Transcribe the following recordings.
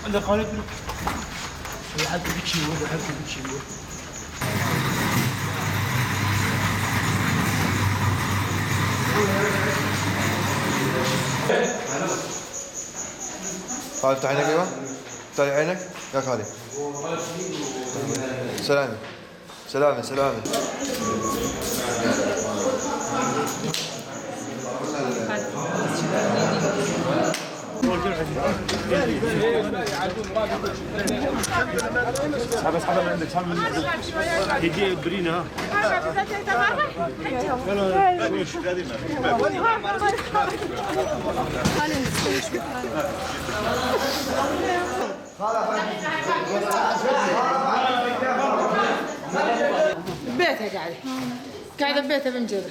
عندك قالب حتى بيك شيء حتى بيك شيء خالد افتح عينك. ايوه افتح عينك يا خالد. سلامة سلامة سلامة. اسحب من عندك اسحب من عندك يجي برينا بيتها قاعدة ببيتها بنجر.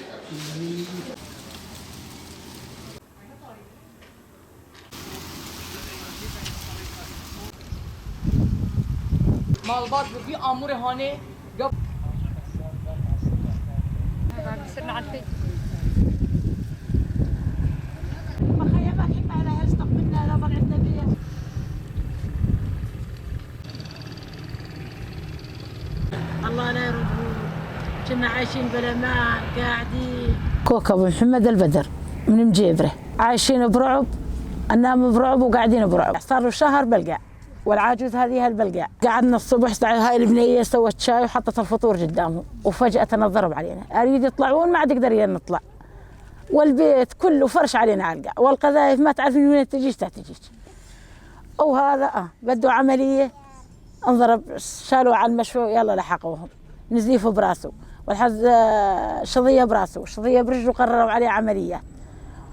مالبات في امور هاني صرنا على الفيس. مخيمات حنا على استقبلنا لا عندنا بيت. الله لا يردون. كنا عايشين بلا ماء قاعدين. كوكب محمد البدر من مجيبره، عايشين برعب، ننام برعب وقاعدين برعب. صار له شهر بلقاع، والعاجوز هذه هالبلقاع. قعدنا الصبح هاي البنيه سوت شاي وحطت الفطور قدامهم، وفجاه نضرب علينا، اريد يطلعون ما عاد يقدر نطلع، والبيت كله فرش علينا علقه، والقذايف ما تعرفين من وين تجيش تجيش. وهذا بده عمليه، انضرب شالوا على المشفى يلا لحقوهم، نزيف براسه، والحز شظيه براسه وشظيه برجله، قرروا عليه عمليات.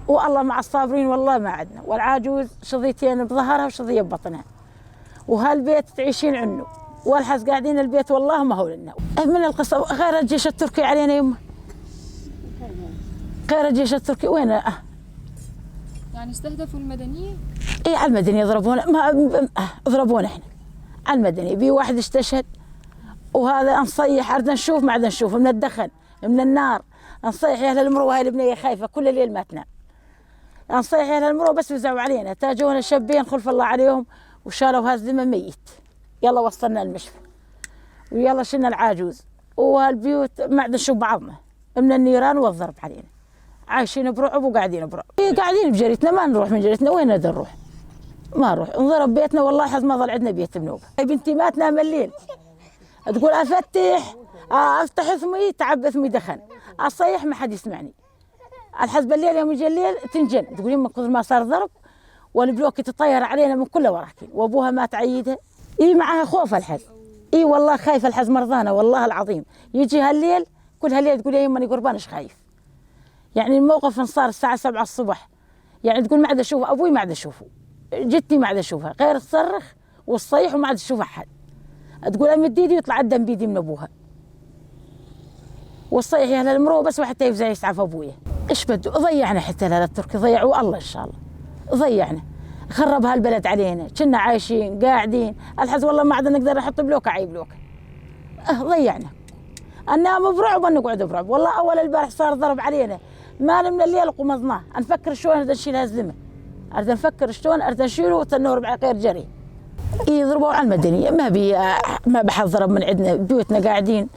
والله مع الصابرين والله ما عندنا، والعاجوز شظيتين بظهرها وشظيه ببطنها. وهالبيت تعيشين عنه، والحز قاعدين البيت والله ما هو لنا. من القصة غير الجيش التركي علينا يمه، غير الجيش التركي وين؟ يعني استهدفوا المدنية؟ اي على المدني يضربونا، ما ضربونا احنا على المدني. بي واحد استشهد، وهذا نصيح ارد نشوف ما عاد نشوف من الدخن من النار. نصيح يا اهل المروه، هاي البنيه خايفه كل الليل ما تنام. نصيح يا اهل المروه بس فزعوا علينا، تاجونا شابين خلف الله عليهم وشالوا هالذمه ميت. يلا وصلنا المشفى ويلا شلنا العاجوز، والبيوت ما عاد نشوف بعضنا من النيران والضرب علينا. عايشين برعب وقاعدين برعب. قاعدين بجريتنا، ما نروح من جريتنا، وين نقدر نروح؟ ما نروح، انضرب بيتنا والله حظ ما ظل عندنا بيت بنوبه. بنتي ما تنام الليل، تقول افتح ثمي تعب ثمي دخن، اصيح ما حد يسمعني. الحز بالليل يوم يجي الليل تنجن، تقولين من كثر ما صار ضرب والبلوك تطير علينا من كل وراكين، وابوها ما تعيدها. اي معها خوف الحز، اي والله خايف الحز مرضانا والله العظيم. يجي هالليل كل هالليل تقول يا يما انا قربان ايش خايف. يعني الموقف صار الساعه 7 الصبح، يعني تقول ما عاد اشوف ابوي، ما عاد اشوفه، جدتي ما عاد اشوفها، غير تصرخ والصيح وما عاد اشوف احد. تقول امد ايدي ويطلع الدم بيدي من ابوها، والصيح يا اهل المروه بس وحتى يفزع يسعف ابويا. ايش بده؟ ضيعنا حتى لا التركي ضيعوا الله ان شاء الله، ضيعنا، خرب هالبلد علينا. كنا عايشين قاعدين الحز والله ما عاد نقدر نحط بلوكه عي بلوكه. ضيعنا، ننام برعب ونقعد برعب. والله اول البارح صار ضرب علينا، ما من الليل قمضناه، نفكر شلون بدنا نشيل هالزلمه، اريد نفكر شلون اريد نشيله وتنور بعد غير جري. يضربوا على المدنيه، ما بحد ضرب من عندنا، بيوتنا قاعدين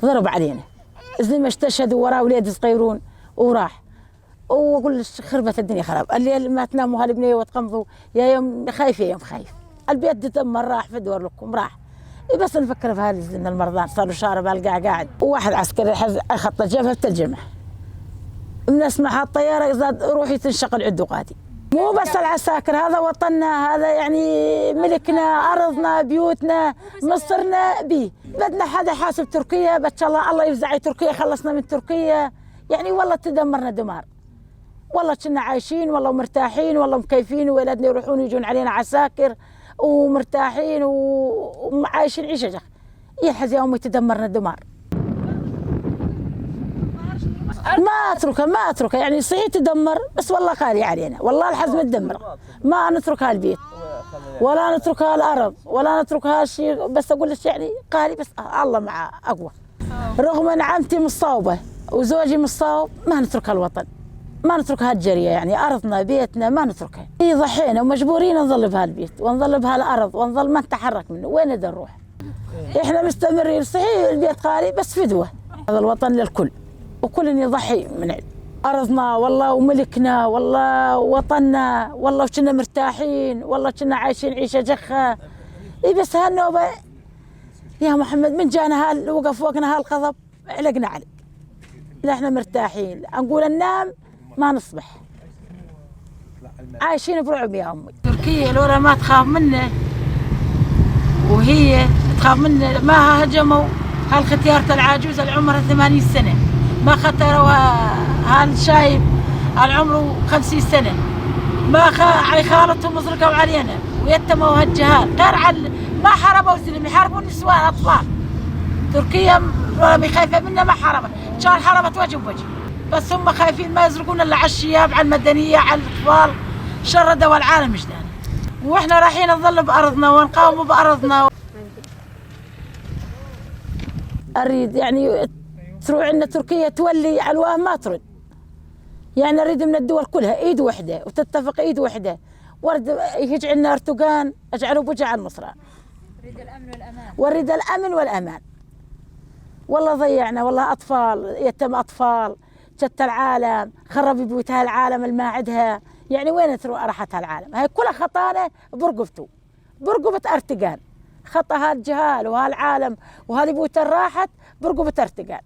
ضرب علينا. الزلمه استشهدوا وراه اولاد صغيرون وراح، واقول خربت الدنيا خراب. الليل ما تناموا هالبنيه وتقمضوا، يا يوم خايف يا يوم خايف. البيت دمر راح في دور لكم راح. بس نفكر في هذه المرضان، صاروا شارب هالقاع قاعد، وواحد عسكري خط الجبهه بتلجمه، بنسمع هالطياره زاد روحي تنشقل عدو قادي. مو بس العساكر، هذا وطننا، هذا يعني ملكنا، ارضنا، بيوتنا، مصرنا بيه. بدنا حدا حاسب تركيا، بس الله يفزع تركيا، خلصنا من تركيا. يعني والله تدمرنا دمار، والله كنا عايشين والله مرتاحين والله مكيفين، وولادنا يروحون يجون علينا عساكر ومرتاحين وعايشين عيشه جخ. يحز يومي تدمرنا دمار. ما اتركها يعني صحيح تدمر، بس والله غالي علينا، والله الحز متدمر. ما نترك هالبيت ولا نترك هالارض ولا نترك هالشيء، بس اقول لك يعني غالي، بس الله معاه اقوى. رغم ان عمتي مصاوبه وزوجي مصاوب، ما نترك هالوطن، ما نتركها الجريه، يعني ارضنا بيتنا ما نتركها. اي ضحينا ومجبورين نظل بهالبيت ونظل بهالارض ونظل ما نتحرك منه، وين بدنا نروح؟ احنا مستمرين، صحيح البيت خالي بس فدوه. هذا الوطن للكل وكل يضحي من ارضنا والله وملكنا والله وطننا والله، وكنا مرتاحين والله، كنا عايشين عيشه جخه. اي بس هالنوبه يا محمد من جانا وقف فوقنا هالقضب علقنا عليه. لا احنا مرتاحين، نقول ننام ما نصبح، عايشين برعب يا امي. تركيا لولا ما تخاف منه وهي تخاف منه ما هجموا هالختيارة العاجوز اللي عمرها 80 سنه، ما خطروا هالشايب العمره 50 سنه، ما خالتهم وزرقوا علينا ويتموا هالجهال، غير ما حاربوا زلم، يحاربوا النسوان اطفال. تركيا ولا بخايفه منا ما حاربت، كان حاربت وجه بوجه، بس هم خايفين ما يزرقون الا على الشياب، على المدنيه، على الاطفال، شردوا العالم مش داني. واحنا رايحين نظل بارضنا ونقاوم بارضنا. اريد يعني تروح عندنا تركيا تولي علواه ما ترد، يعني اريد من الدول كلها ايد وحده وتتفق ايد وحده، ورد يجي عندنا اردوغان اجعله بوجه على النصران. نريد الامن والامان. ونريد الامن والامان. والله ضيعنا والله، اطفال يتم، اطفال شتى العالم، خرب بيوتها العالم اللي ما عندها، يعني وين تروح راحت هالعالم؟ هاي كلها خطانه برقبته، برقبه ارتقان، خطا هالجهال وهالعالم وهالبيوت راحت برقبه ارتقان.